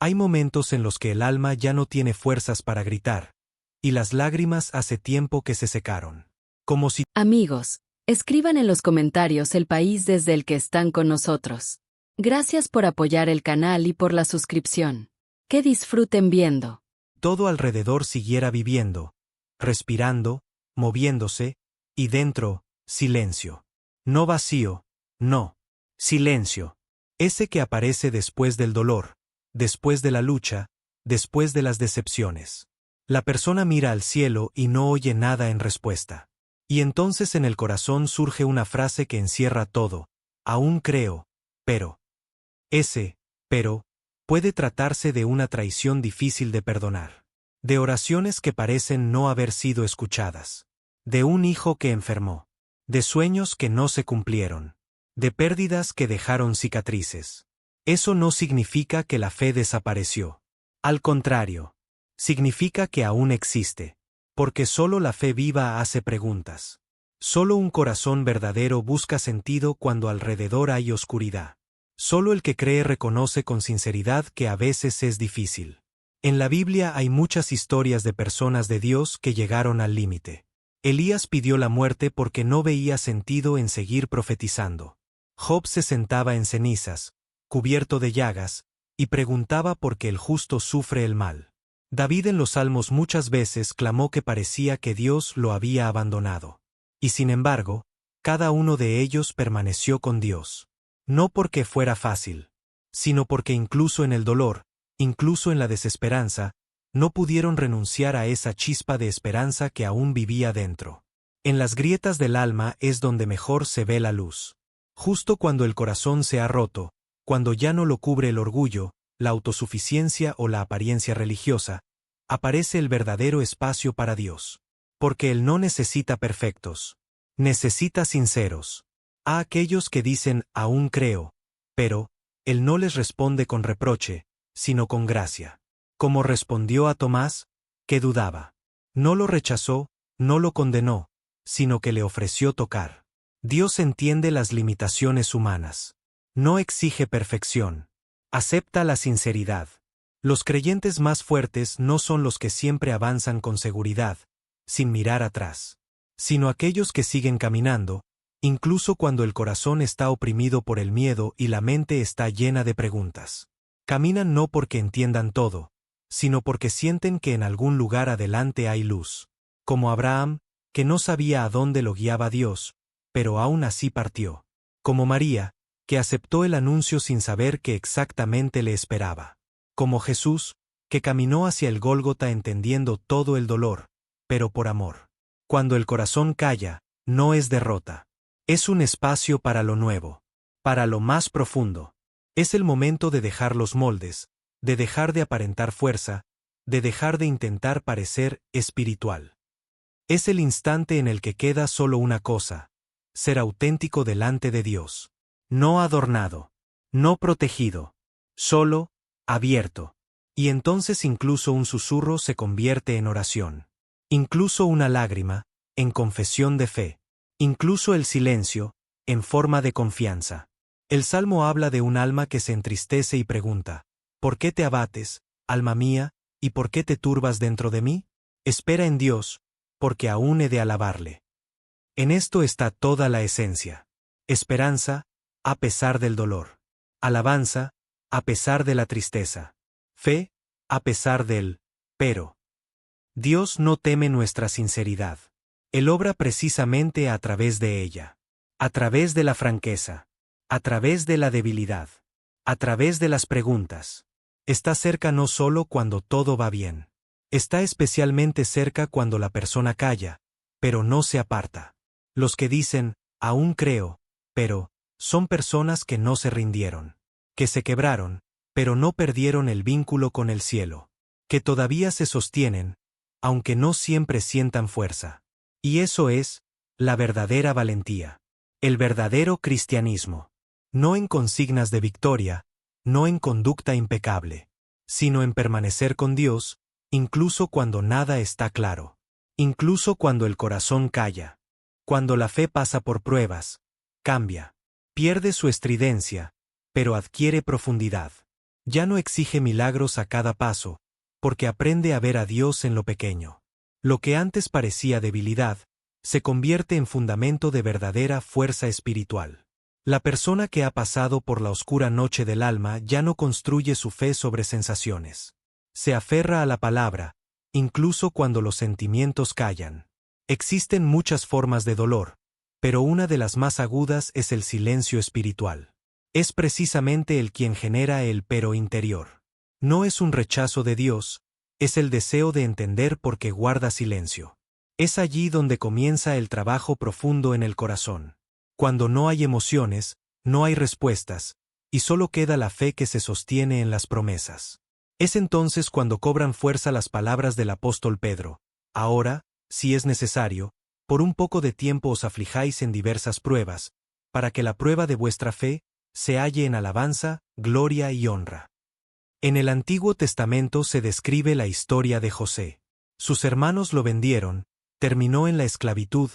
Hay momentos en los que el alma ya no tiene fuerzas para gritar, y las lágrimas hace tiempo que se secaron. Como si... Amigos, escriban en los comentarios el país desde el que están con nosotros. Gracias por apoyar el canal y por la suscripción. Que disfruten viendo. Todo alrededor siguiera viviendo, respirando, moviéndose, y dentro, silencio. No vacío, no. Silencio. Ese que aparece después del dolor, después de la lucha, después de las decepciones. La persona mira al cielo y no oye nada en respuesta. Y entonces en el corazón surge una frase que encierra todo. Aún creo, pero. Pero, puede tratarse de una traición difícil de perdonar. De oraciones que parecen no haber sido escuchadas. De un hijo que enfermó. De sueños que no se cumplieron. De pérdidas que dejaron cicatrices. Eso no significa que la fe desapareció. Al contrario, significa que aún existe. Porque solo la fe viva hace preguntas. Solo un corazón verdadero busca sentido cuando alrededor hay oscuridad. Solo el que cree reconoce con sinceridad que a veces es difícil. En la Biblia hay muchas historias de personas de Dios que llegaron al límite. Elías pidió la muerte porque no veía sentido en seguir profetizando. Job se sentaba en cenizas, cubierto de llagas, y preguntaba por qué el justo sufre el mal. David en los Salmos muchas veces clamó que parecía que Dios lo había abandonado. Y sin embargo, cada uno de ellos permaneció con Dios. No porque fuera fácil, sino porque incluso en el dolor, incluso en la desesperanza, no pudieron renunciar a esa chispa de esperanza que aún vivía dentro. En las grietas del alma es donde mejor se ve la luz. Justo cuando el corazón se ha roto, cuando ya no lo cubre el orgullo, la autosuficiencia o la apariencia religiosa, aparece el verdadero espacio para Dios. Porque Él no necesita perfectos. Necesita sinceros. A aquellos que dicen, aún creo, pero, Él no les responde con reproche, sino con gracia. Como respondió a Tomás, que dudaba. No lo rechazó, no lo condenó, sino que le ofreció tocar. Dios entiende las limitaciones humanas. No exige perfección. Acepta la sinceridad. Los creyentes más fuertes no son los que siempre avanzan con seguridad, sin mirar atrás, sino aquellos que siguen caminando, incluso cuando el corazón está oprimido por el miedo y la mente está llena de preguntas. Caminan no porque entiendan todo, sino porque sienten que en algún lugar adelante hay luz. Como Abraham, que no sabía a dónde lo guiaba Dios, pero aún así partió. Como María, que aceptó el anuncio sin saber qué exactamente le esperaba. Como Jesús, que caminó hacia el Gólgota entendiendo todo el dolor, pero por amor. Cuando el corazón calla, no es derrota. Es un espacio para lo nuevo, para lo más profundo. Es el momento de dejar los moldes, de dejar de aparentar fuerza, de dejar de intentar parecer espiritual. Es el instante en el que queda solo una cosa: ser auténtico delante de Dios. No adornado, no protegido, solo, abierto. Y entonces incluso un susurro se convierte en oración. Incluso una lágrima, en confesión de fe. Incluso el silencio, en forma de confianza. El Salmo habla de un alma que se entristece y pregunta: ¿por qué te abates, alma mía, y por qué te turbas dentro de mí? Espera en Dios, porque aún he de alabarle. En esto está toda la esencia. Esperanza, a pesar del dolor. Alabanza, a pesar de la tristeza. Fe, a pesar del pero. Dios no teme nuestra sinceridad. Él obra precisamente a través de ella. A través de la franqueza. A través de la debilidad. A través de las preguntas. Está cerca no solo cuando todo va bien. Está especialmente cerca cuando la persona calla, pero no se aparta. Los que dicen, aún creo, pero, son personas que no se rindieron. Que se quebraron, pero no perdieron el vínculo con el cielo. Que todavía se sostienen, aunque no siempre sientan fuerza. Y eso es la verdadera valentía. El verdadero cristianismo. No en consignas de victoria, no en conducta impecable, sino en permanecer con Dios, incluso cuando nada está claro. Incluso cuando el corazón calla. Cuando la fe pasa por pruebas, cambia. Pierde su estridencia, pero adquiere profundidad. Ya no exige milagros a cada paso, porque aprende a ver a Dios en lo pequeño. Lo que antes parecía debilidad, se convierte en fundamento de verdadera fuerza espiritual. La persona que ha pasado por la oscura noche del alma ya no construye su fe sobre sensaciones. Se aferra a la palabra, incluso cuando los sentimientos callan. Existen muchas formas de dolor, pero una de las más agudas es el silencio espiritual. Es precisamente el quien genera el pero interior. No es un rechazo de Dios, es el deseo de entender porque guarda silencio. Es allí donde comienza el trabajo profundo en el corazón. Cuando no hay emociones, no hay respuestas, y solo queda la fe que se sostiene en las promesas. Es entonces cuando cobran fuerza las palabras del apóstol Pedro. Ahora, si es necesario, por un poco de tiempo os aflijáis en diversas pruebas, para que la prueba de vuestra fe se halle en alabanza, gloria y honra. En el Antiguo Testamento se describe la historia de José. Sus hermanos lo vendieron, terminó en la esclavitud,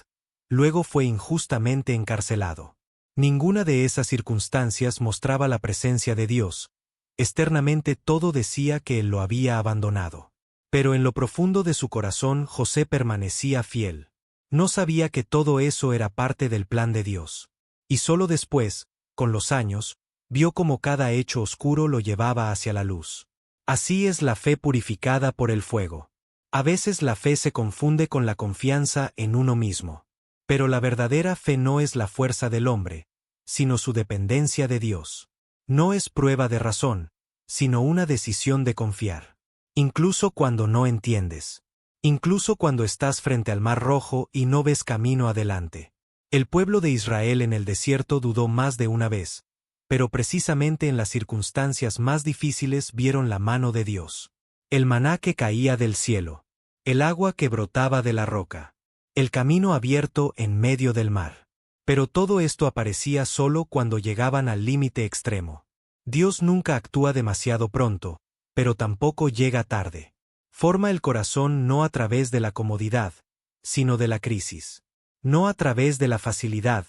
luego fue injustamente encarcelado. Ninguna de esas circunstancias mostraba la presencia de Dios. Externamente todo decía que él lo había abandonado. Pero en lo profundo de su corazón José permanecía fiel. No sabía que todo eso era parte del plan de Dios. Y solo después, con los años, vio cómo cada hecho oscuro lo llevaba hacia la luz. Así es la fe purificada por el fuego. A veces la fe se confunde con la confianza en uno mismo. Pero la verdadera fe no es la fuerza del hombre, sino su dependencia de Dios. No es prueba de razón, sino una decisión de confiar. Incluso cuando no entiendes. Incluso cuando estás frente al Mar Rojo y no ves camino adelante. El pueblo de Israel en el desierto dudó más de una vez, pero precisamente en las circunstancias más difíciles vieron la mano de Dios. El maná que caía del cielo, el agua que brotaba de la roca, el camino abierto en medio del mar. Pero todo esto aparecía solo cuando llegaban al límite extremo. Dios nunca actúa demasiado pronto, pero tampoco llega tarde. Forma el corazón no a través de la comodidad, sino de la crisis. No a través de la facilidad,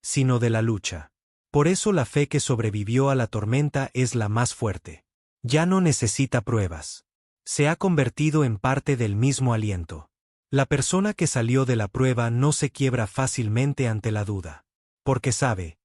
sino de la lucha. Por eso la fe que sobrevivió a la tormenta es la más fuerte. Ya no necesita pruebas. Se ha convertido en parte del mismo aliento. La persona que salió de la prueba no se quiebra fácilmente ante la duda. Porque sabe,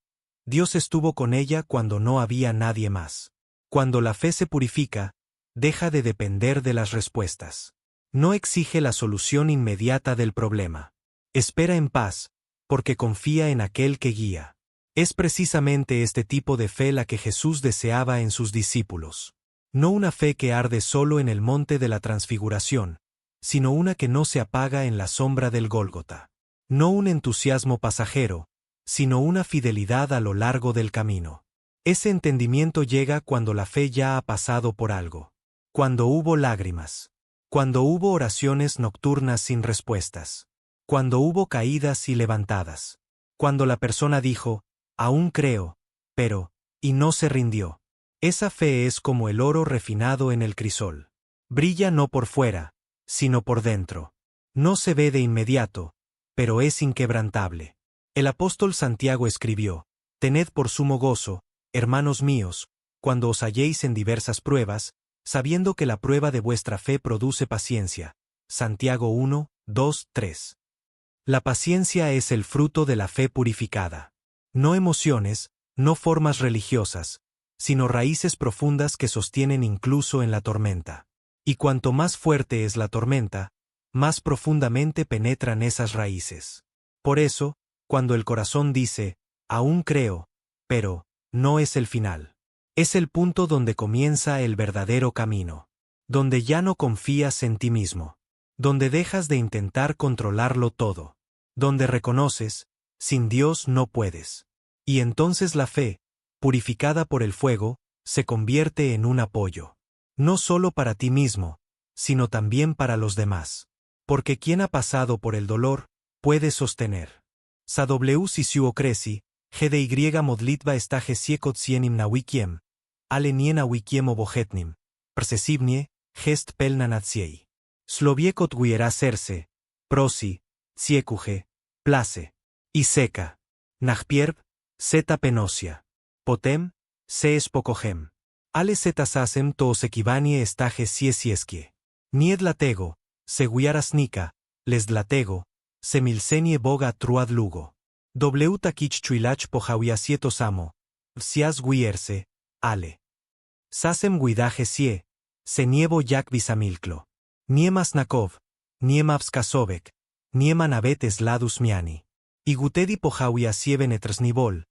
Dios estuvo con ella cuando no había nadie más. Cuando la fe se purifica, deja de depender de las respuestas. No exige la solución inmediata del problema. Espera en paz, porque confía en aquel que guía. Es precisamente este tipo de fe la que Jesús deseaba en sus discípulos. No una fe que arde solo en el monte de la transfiguración, sino una que no se apaga en la sombra del Gólgota. No un entusiasmo pasajero, sino una fidelidad a lo largo del camino. Ese entendimiento llega cuando la fe ya ha pasado por algo. Cuando hubo lágrimas. Cuando hubo oraciones nocturnas sin respuestas. Cuando hubo caídas y levantadas. Cuando la persona dijo, aún creo, pero, y no se rindió. Esa fe es como el oro refinado en el crisol. Brilla no por fuera, sino por dentro. No se ve de inmediato, pero es inquebrantable. El apóstol Santiago escribió, tened por sumo gozo, hermanos míos, cuando os halléis en diversas pruebas, sabiendo que la prueba de vuestra fe produce paciencia. Santiago 1, 2, 3. La paciencia es el fruto de la fe purificada. No emociones, no formas religiosas, sino raíces profundas que sostienen incluso en la tormenta. Y cuanto más fuerte es la tormenta, más profundamente penetran esas raíces. Por eso, cuando el corazón dice, aún creo, pero, no es el final. Es el punto donde comienza el verdadero camino. Donde ya no confías en ti mismo. Donde dejas de intentar controlarlo todo. Donde reconoces, sin Dios no puedes. Y entonces la fe, purificada por el fuego, se convierte en un apoyo. No solo para ti mismo, sino también para los demás. Porque quien ha pasado por el dolor, puede sostener. Saw sisiu okresi, gdy modlitwa staje siekot sienim na wikiem, ale nie na wikiem obohetnim, przesibnie, gest pelna natsiei. Sloviekot guiera serse, prosi, siekuche, place, y seca. Nachpierw, seta penosia. Potem, se espokohem. Ale zetasasem to osekivanie estaje sieskie. Nied latego, seguiarasnica, les dlatego, semilsenie boga truad lugo. W takich chuilach pojawiasieto samo, vsias guierse, ale. Sasem guidaje sie, se nievo yak bisamilklo. Niemas nakov, niemavs kasovek, nieman abetes ladus miani. Igutedi pojawiasie venetrsnivol,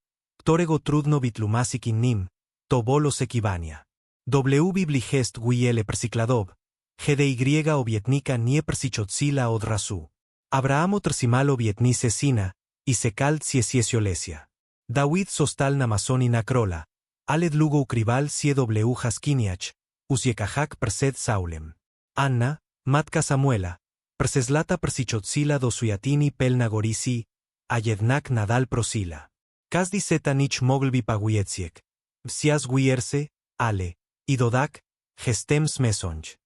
torego trudno bitlumasikin nim, tobolos ekivania. W bibligest guiele persicladov, gdy obietnika nie persichotzila odrasu. Abraham otrsimalo obietnice sina, y sekal ciesiesiolesia. David sostal namasoni nakrola, aled lugo ukribal cw haskiniach, usiekajak persed saulem. Anna, matka Samuela, perseslata persichotzila dosuyatini pelna gorisi, ayednak nadal prosila. Kasdi setanich moglbi paguietsiek, vsias guierse, ale, y dodak, gestem smesonch.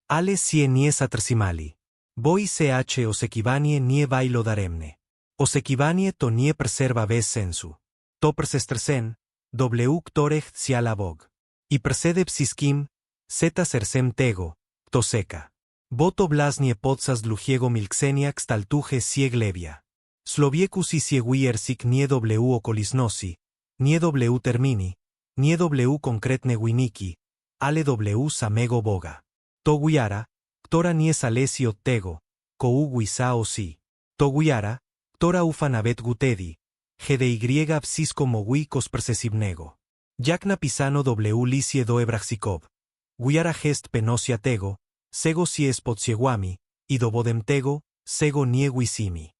Ale sie nies atrsimali. Boi ch osekivanie nie bailo daremne. Osekivanie to nie preserva ves sensu. To persestersen, w ktorech tsialabog. Y persede psiskim, zeta sersem tego, to seca. Boto blasnie podsas dlugiego milkseniak staltuje sieglevia. Sloviekus y sieguiersik nie w okolisnosi, nie w termini, nie w konkretne winiki, ale w samego boga. To guiara, ktora nie salesio tego, kou guisa o si. To guiara, ktora ufanabet gutedi, gdy psisko moguikos persesibnego. Jakna pisano w lisie do ebraxikov. Guiara gest penosia tego, sego si espotsieguami, y dobodem tego, sego nie guisimi.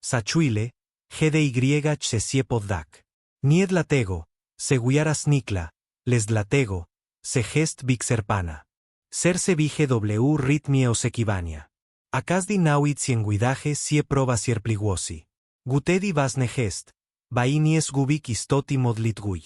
Sachuile, gdy chsesie poddak. Nied latego, se guiara snikla, les dlatego, se gest bixerpana. Serse vige w ritmie osekivania. Akasdi nauit sien guidaje sie proba sierpliguosi. Gutedi vasne gest, bainies gubik istoti modlitgui.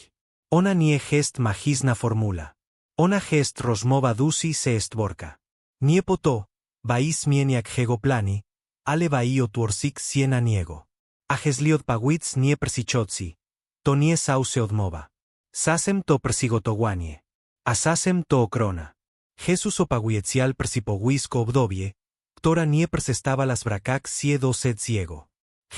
Ona nie gest magisna formula. Ona gest rosmova dusi se estborka. Nie poto, bais mieniak hegoplani, ale baio tuorsik siena niego. Agesliot paguits nie persichotsi, to nie sause odmova. Sasem to persigotoguanie. Asasem to okrona. Jesus opaguietzial persipoguisco obdobie, ktora nie persestaba las bracak sie doset ciego.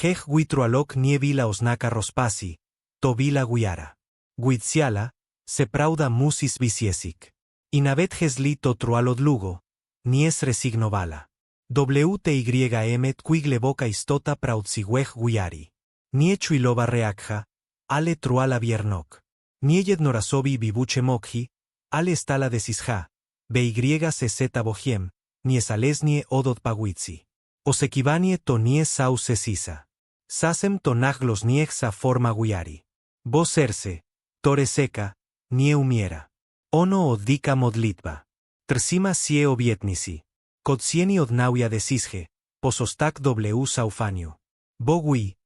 Jej guitrualok nie vila osnaka rospasi, to vila guiara. Guitziala, se prauda musis visiesik. Inabet gesli to trualod lugo, nies resignovala. WTYM tquigle boca istota prautsigwej guiari. Nie chuilova reakja, ale truala viernok. Niejed norasobi bibuche mokji, ale stala desisja. BYCZ Bohiem, niesalesnie odot paguitzi. Osekivanie to nie sause sisa. Sasem to naglos niegsa forma guiari. Bo serse, tore seca, nie umiera. Ono odika modlitba. Trsima sie obietnisi. Kotsieni odnauia desisge, posostak w saufanio. Bogui,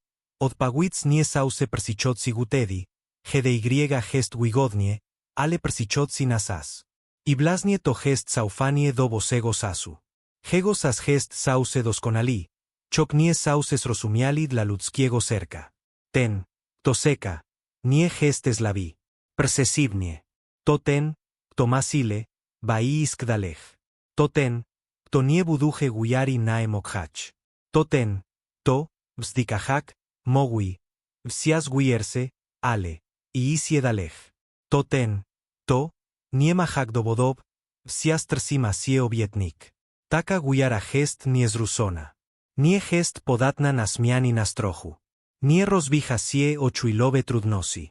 odpaguits nie sause persichotsi gutedi, gdy gest wigodnie, ale persichotsi nasas. Y blasnie to gest saufanie do bosego sasu. Hegos as gest sause doskonali, chok nie sauses rosumiali dla ludzkiego cerka. Ten, to seca, nie gestes lavi. Persesibnie. To ten, to masile, bai iskdalej. To ten, to nie buduje guiari nae mokhach. To ten, to, vzdikajak, mogui, vsias guierse, ale, y isiedalej. To ten, to, niema hak dobodob, vsias trsima sie obietnik. Taka guiara gest nies rusona. Nie gest podatna nasmiani nastroju. Nie rozvija sie o chuilove trudnosi.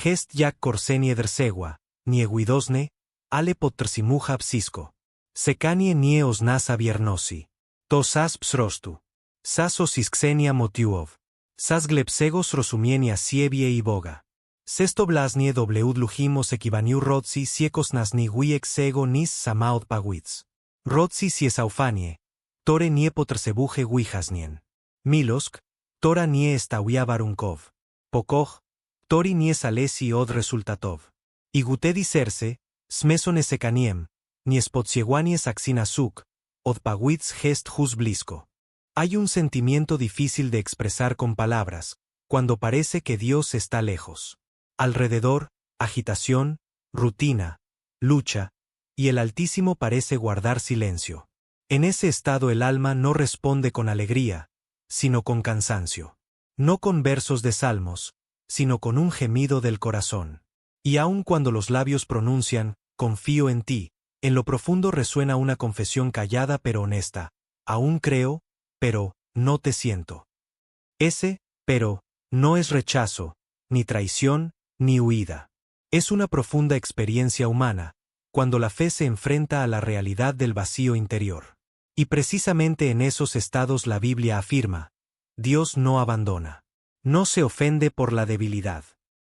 Gest jak korsenie dersegua, nie guidosne, ale potrsimuja psisko. Sekanie nie osnasa viernosi. To sas psrostu. Sas osisksenia motiuov. Sas glepsegos rosumienia siebie y boga. Sesto blasnie dlujimos ekivaniu rotsi siekos nasni guiek sego nis samaot paguits. Rotsi siesaufanie. Tore nie potrsebuje guijasnien. Milosk, tora nie estauia varunkov. Pokoj, tori nie salesi od resultatov. Y gutedi serse, smesone sekaniem, ni spotsieguanies axinasuk, od paguits gest jus blisco. Hay un sentimiento difícil de expresar con palabras, cuando parece que Dios está lejos. Alrededor, agitación, rutina, lucha, y el Altísimo parece guardar silencio. En ese estado el alma no responde con alegría, sino con cansancio. No con versos de salmos, sino con un gemido del corazón. Y aun cuando los labios pronuncian, confío en ti, en lo profundo resuena una confesión callada pero honesta. Aún creo, pero no te siento. Ese, pero, no es rechazo, ni traición, ni huida. Es una profunda experiencia humana, cuando la fe se enfrenta a la realidad del vacío interior. Y precisamente en esos estados la Biblia afirma: Dios no abandona. No se ofende por la debilidad.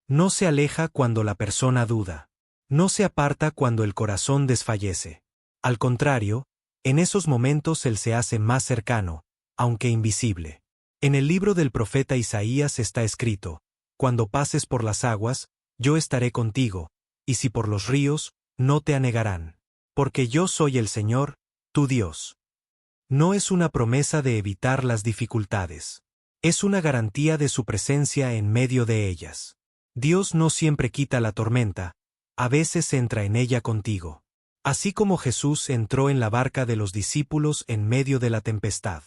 No se aleja cuando la persona duda. No se aparta cuando el corazón desfallece. Al contrario, en esos momentos Él se hace más cercano, aunque invisible. En el libro del profeta Isaías está escrito: Cuando pases por las aguas, yo estaré contigo, y si por los ríos, no te anegarán. Porque yo soy el Señor, tu Dios. No es una promesa de evitar las dificultades. Es una garantía de su presencia en medio de ellas. Dios no siempre quita la tormenta, a veces entra en ella contigo. Así como Jesús entró en la barca de los discípulos en medio de la tempestad.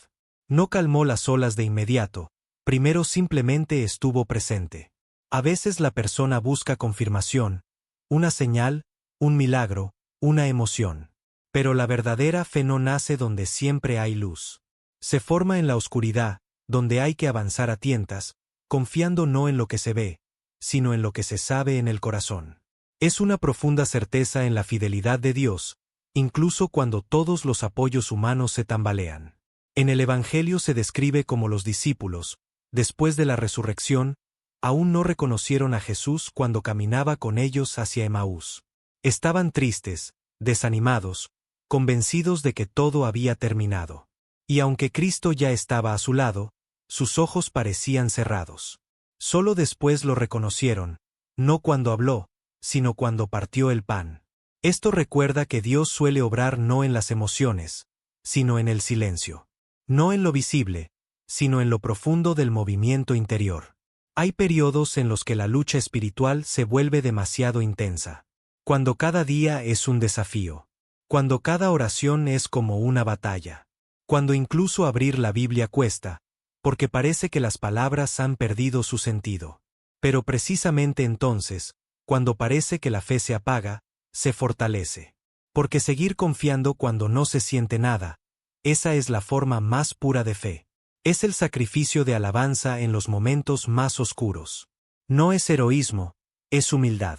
No calmó las olas de inmediato, primero simplemente estuvo presente. A veces la persona busca confirmación, una señal, un milagro, una emoción. Pero la verdadera fe no nace donde siempre hay luz. Se forma en la oscuridad, donde hay que avanzar a tientas, confiando no en lo que se ve, sino en lo que se sabe en el corazón. Es una profunda certeza en la fidelidad de Dios, incluso cuando todos los apoyos humanos se tambalean. En el Evangelio se describe como los discípulos, después de la resurrección, aún no reconocieron a Jesús cuando caminaba con ellos hacia Emaús. Estaban tristes, desanimados, convencidos de que todo había terminado. Y aunque Cristo ya estaba a su lado, sus ojos parecían cerrados. Solo después lo reconocieron, no cuando habló, sino cuando partió el pan. Esto recuerda que Dios suele obrar no en las emociones, sino en el silencio. No en lo visible, sino en lo profundo del movimiento interior. Hay periodos en los que la lucha espiritual se vuelve demasiado intensa. Cuando cada día es un desafío. Cuando cada oración es como una batalla. Cuando incluso abrir la Biblia cuesta, porque parece que las palabras han perdido su sentido. Pero precisamente entonces, cuando parece que la fe se apaga, se fortalece. Porque seguir confiando cuando no se siente nada, esa es la forma más pura de fe. Es el sacrificio de alabanza en los momentos más oscuros. No es heroísmo, es humildad.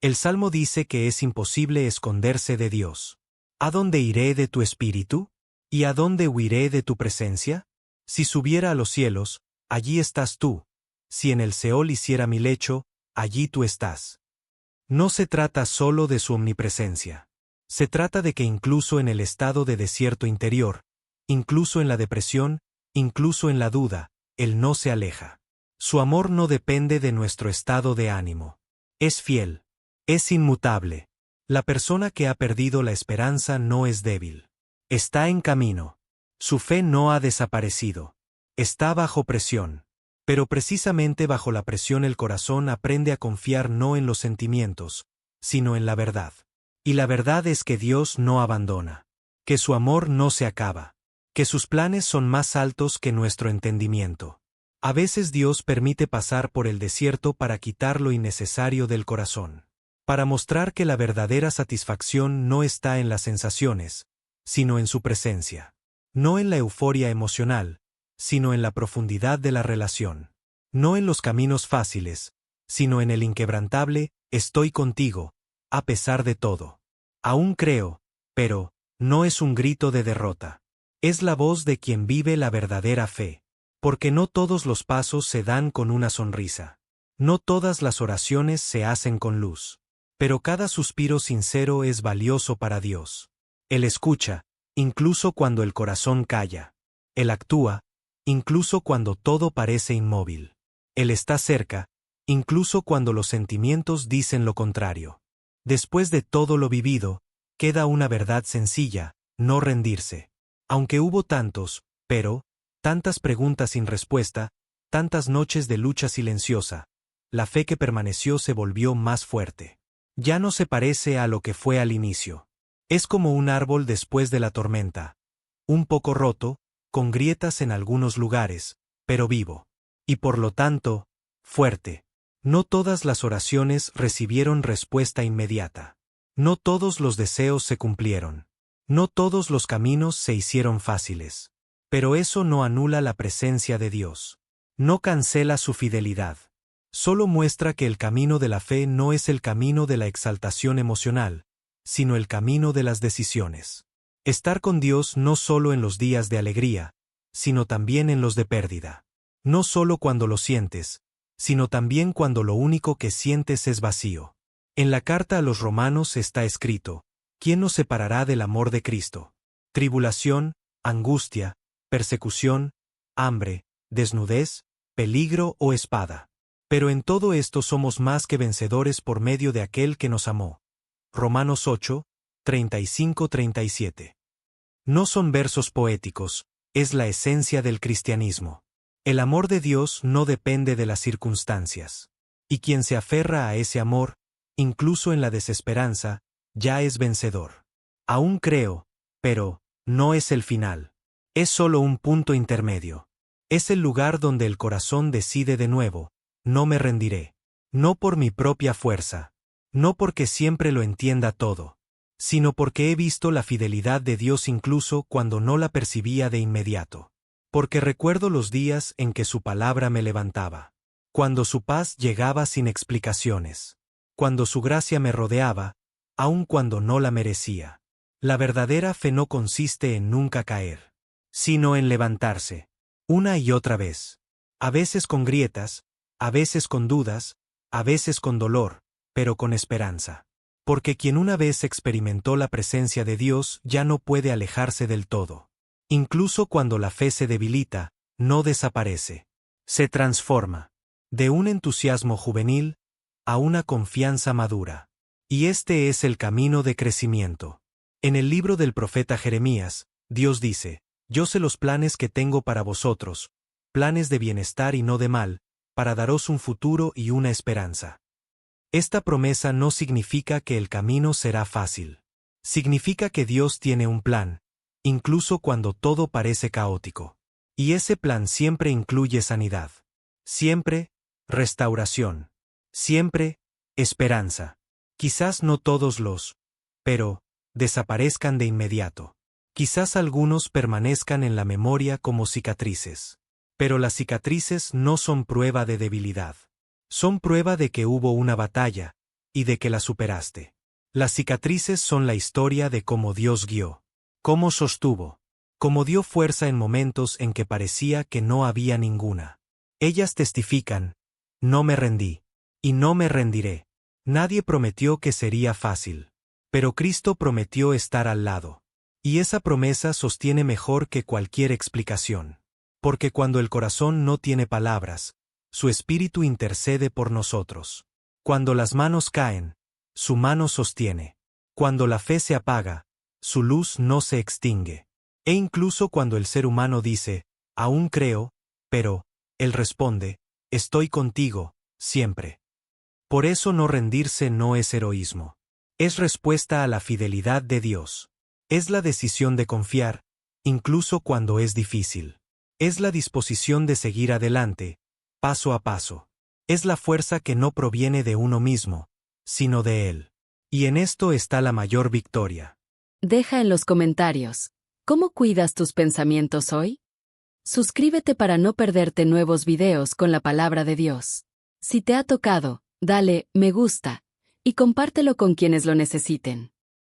El Salmo dice que es imposible esconderse de Dios. ¿A dónde iré de tu espíritu? ¿Y a dónde huiré de tu presencia? Si subiera a los cielos, allí estás tú. Si en el Seol hiciera mi lecho, allí tú estás. No se trata solo de su omnipresencia. Se trata de que incluso en el estado de desierto interior, incluso en la depresión, incluso en la duda, Él no se aleja. Su amor no depende de nuestro estado de ánimo. Es fiel. Es inmutable. La persona que ha perdido la esperanza no es débil. Está en camino. Su fe no ha desaparecido. Está bajo presión. Pero precisamente bajo la presión el corazón aprende a confiar no en los sentimientos, sino en la verdad. Y la verdad es que Dios no abandona. Que su amor no se acaba. Que sus planes son más altos que nuestro entendimiento. A veces Dios permite pasar por el desierto para quitar lo innecesario del corazón. Para mostrar que la verdadera satisfacción no está en las sensaciones, sino en su presencia. No en la euforia emocional, sino en la profundidad de la relación. No en los caminos fáciles, sino en el inquebrantable, estoy contigo, a pesar de todo. Aún creo, pero, no es un grito de derrota. Es la voz de quien vive la verdadera fe. Porque no todos los pasos se dan con una sonrisa. No todas las oraciones se hacen con luz. Pero cada suspiro sincero es valioso para Dios. Él escucha, incluso cuando el corazón calla. Él actúa, incluso cuando todo parece inmóvil. Él está cerca, incluso cuando los sentimientos dicen lo contrario. Después de todo lo vivido, queda una verdad sencilla: no rendirse. Aunque hubo tantas preguntas sin respuesta, tantas noches de lucha silenciosa, la fe que permaneció se volvió más fuerte. Ya no se parece a lo que fue al inicio. Es como un árbol después de la tormenta. Un poco roto, con grietas en algunos lugares, pero vivo. Y por lo tanto, fuerte. No todas las oraciones recibieron respuesta inmediata. No todos los deseos se cumplieron. No todos los caminos se hicieron fáciles. Pero eso no anula la presencia de Dios. No cancela su fidelidad. Solo muestra que el camino de la fe no es el camino de la exaltación emocional, sino el camino de las decisiones. Estar con Dios no solo en los días de alegría, sino también en los de pérdida. No solo cuando lo sientes, sino también cuando lo único que sientes es vacío. En la carta a los Romanos está escrito: ¿quién nos separará del amor de Cristo? Tribulación, angustia, persecución, hambre, desnudez, peligro o espada. Pero en todo esto somos más que vencedores por medio de aquel que nos amó. Romanos 8, 35-37. No son versos poéticos, es la esencia del cristianismo. El amor de Dios no depende de las circunstancias. Y quien se aferra a ese amor, incluso en la desesperanza, ya es vencedor. Aún creo, pero no es el final. Es solo un punto intermedio. Es el lugar donde el corazón decide de nuevo: no me rendiré. No por mi propia fuerza. No porque siempre lo entienda todo, sino porque he visto la fidelidad de Dios incluso cuando no la percibía de inmediato. Porque recuerdo los días en que su palabra me levantaba. Cuando su paz llegaba sin explicaciones. Cuando su gracia me rodeaba, aun cuando no la merecía. La verdadera fe no consiste en nunca caer, sino en levantarse, una y otra vez. A veces con grietas, a veces con dudas, a veces con dolor, pero con esperanza. Porque quien una vez experimentó la presencia de Dios ya no puede alejarse del todo. Incluso cuando la fe se debilita, no desaparece. Se transforma. De un entusiasmo juvenil a una confianza madura. Y este es el camino de crecimiento. En el libro del profeta Jeremías, Dios dice: yo sé los planes que tengo para vosotros, planes de bienestar y no de mal, para daros un futuro y una esperanza. Esta promesa no significa que el camino será fácil. Significa que Dios tiene un plan, incluso cuando todo parece caótico. Y ese plan siempre incluye sanidad. Siempre, restauración. Siempre, esperanza. Quizás no todos pero, desaparezcan de inmediato. Quizás algunos permanezcan en la memoria como cicatrices. Pero las cicatrices no son prueba de debilidad. Son prueba de que hubo una batalla, y de que la superaste. Las cicatrices son la historia de cómo Dios guió, cómo sostuvo, cómo dio fuerza en momentos en que parecía que no había ninguna. Ellas testifican: no me rendí, y no me rendiré. Nadie prometió que sería fácil, pero Cristo prometió estar al lado. Y esa promesa sostiene mejor que cualquier explicación. Porque cuando el corazón no tiene palabras, su espíritu intercede por nosotros. Cuando las manos caen, su mano sostiene. Cuando la fe se apaga, su luz no se extingue. E incluso cuando el ser humano dice: aún creo, pero, él responde: estoy contigo, siempre. Por eso no rendirse no es heroísmo. Es respuesta a la fidelidad de Dios. Es la decisión de confiar, incluso cuando es difícil. Es la disposición de seguir adelante, paso a paso. Es la fuerza que no proviene de uno mismo, sino de Él. Y en esto está la mayor victoria. Deja en los comentarios: ¿cómo cuidas tus pensamientos hoy? Suscríbete para no perderte nuevos videos con la palabra de Dios. Si te ha tocado, dale me gusta y compártelo con quienes lo necesiten.